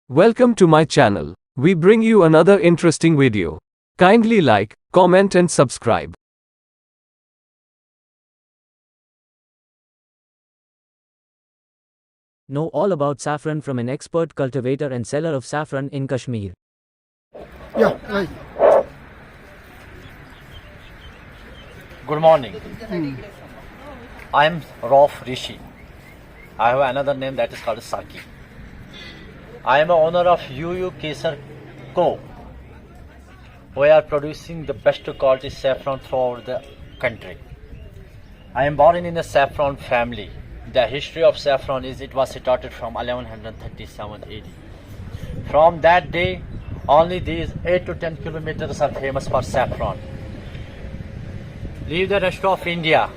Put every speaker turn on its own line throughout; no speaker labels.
Welcome to my channel. We bring you another interesting video. Kindly like, comment and subscribe.
Know all about saffron from an expert cultivator and seller of saffron in Kashmir.
Yeah, right.
Good morning. I am Rauf Rishi. I have another name that is called Saki. I am a owner of UU Kesar Co. We are producing the best quality saffron throughout the country. I am born in a saffron family. The history of saffron is it was started from 1137 AD. From that day, only these 8 to 10 kilometers are famous for saffron. Leave the rest of India,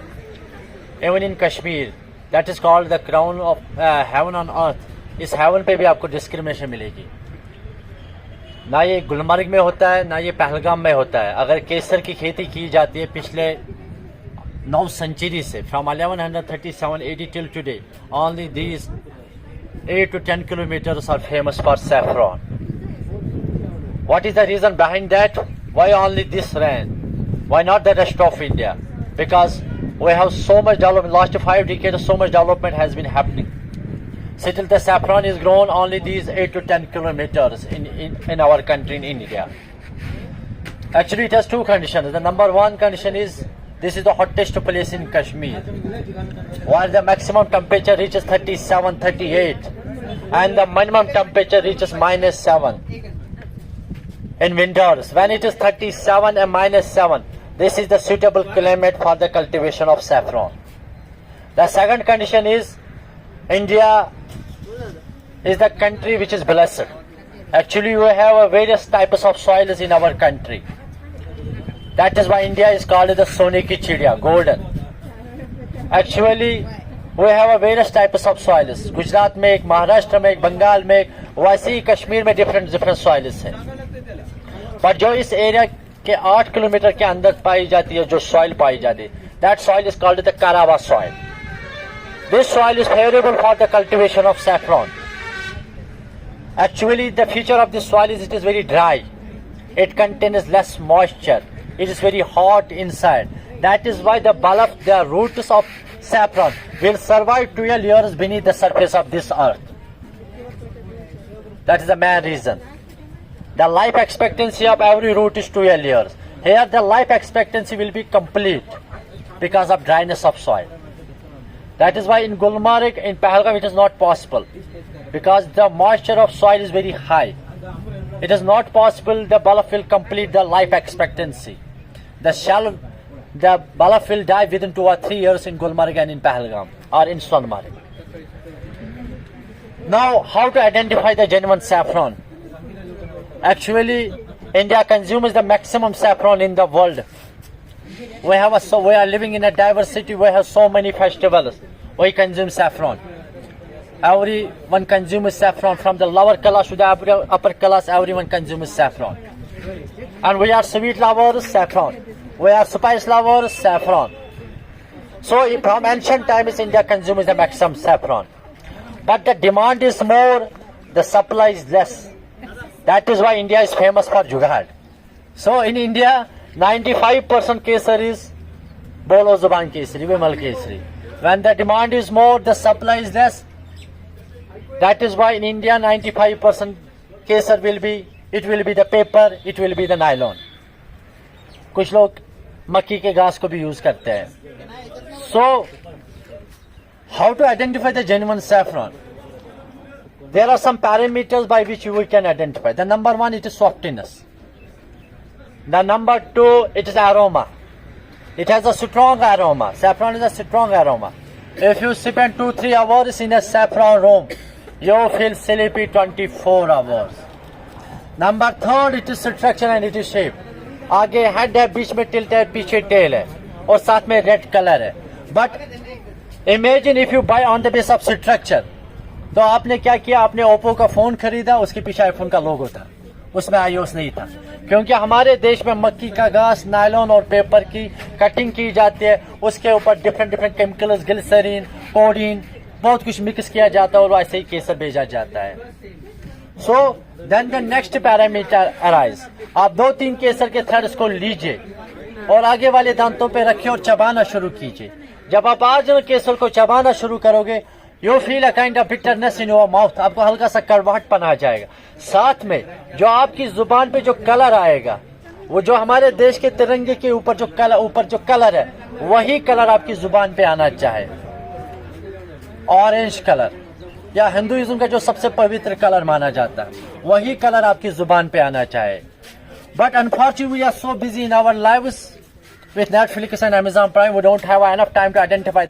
even in Kashmir, that is called the crown of heaven on earth. इस haven पे भी आपको discrimination मिलेगी. ना ये गुलमर्ग में होता है, ना ये पहलगाम में होता है. अगर केसर की खेती की जाती है पिछले 9 सेंचुरी से, from 1137 AD till today, only these 8 to 10 kilometers are famous for saffron. What is the reason behind that? Why only this land? Why not the rest of India? Because we have so much development. Last 5 decades, so much development has been happening. Still, the saffron is grown only these 8 to 10 kilometers in our country, in India. Actually, it has 2 conditions. The number 1 condition is this is the hottest place in Kashmir, where the maximum temperature reaches 37, 38, and the minimum temperature reaches -7 in winters. When it is 37 and -7, this is the suitable climate for the cultivation of saffron. The second condition is India is the country which is blessed. Actually, we have various types of soils in our country. That is why India is called the Sone ki Chidiya, golden. Actually, we have various types of soils. Gujarat में एक, महाराष्ट्र में एक, बंगाल में एक, वैसे ही कश्मीर में different soils हैं. But जो इस एरिया के 8 किलोमीटर के अंदर पाई जाती है, जो soil पाई जाती है, that soil is called the Karawa soil. This soil is favorable for the cultivation of saffron. Actually, the feature of this soil is it is very dry. It contains less moisture. It is very hot inside. That is why the roots of saffron will survive 12 years beneath the surface of this earth. That is the main reason. The life expectancy of every root is 12 years. Here the life expectancy will be complete because of dryness of soil. That is why in Gulmarg, in Pahalgam, it is not possible because the moisture of soil is very high. It is not possible the bulb will complete the life expectancy. The bulb will die within 2 or 3 years in Gulmarg and in Pahalgam or in Sonmarg. Now, how to identify the genuine saffron? Actually, India consumes the maximum saffron in the world. We are living in a diversity. We have so many festivals. We consume saffron. Everyone consumes saffron, from the lower class to the upper class. Everyone consumes saffron. And we are sweet lovers, saffron. We are spice lovers, saffron. So from ancient times, India consumes the maximum saffron. But the demand is more, the supply is less. That is why India is famous for jugaad. So in India, 95% kesar is Bolo Zuban Kesari, Vimal Kesari. When the demand is more, the supply is less. That is why in India 95% kesar will be the paper, it will be the nylon. कुछ लोग मक्की के घास को भी use करते हैं. So, how to identify the genuine saffron? There are some parameters by which we can identify. The number 1, it is softness. The number 2, it is aroma. It has a strong aroma. Saffron is a strong aroma. If you spend 2-3 hours in a saffron room, you feel sleepy 24 hours. Number 3, it is structure and it is shape. आगे head है, बीच में tilt है, पीछे tell है, और साथ में red colour है. But imagine if you buy on the basis of structure. तो आपने क्या किया, आपने ओप्पो का फोन खरीदा, उसके पीछे आईफोन का लोगो था, उसमें iOS नहीं था. क्योंकि हमारे देश में मक्की का घास, नायलॉन और पेपर की कटिंग की जाती है, उसके ऊपर डिफरेंट केमिकल्स, ग्लिसरीन, कोडीन, बहुत कुछ मिक्स किया जाता है और वैसे ही केसर भेजा जाता है. So then the next parameter arise. आप 2-3 केसर के थ्रेड्स को लीजिए और आगे वाले दांतों पे रखिए और चबाना शुरू कीजिए। जब आप आज केसर को चबाना शुरू करोगे, you feel a kind of bitterness in your mouth, आपको हल्का सा कड़वाहटपन आ जाएगा। साथ में जो आपकी जुबान पे जो कलर आएगा, वो जो हमारे देश के तिरंगे के ऊपर जो कलर है, वही कलर आपकी जुबान पे आना चाहे। ऑरेंज कलर या हिंदुइज्म का जो सबसे पवित्र कलर माना जाता है, वही कलर आपकी जुबान पे आना चाहे। But unfortunately we are so busy in our lives with Netflix and Amazon Prime, we don't have enough time to identify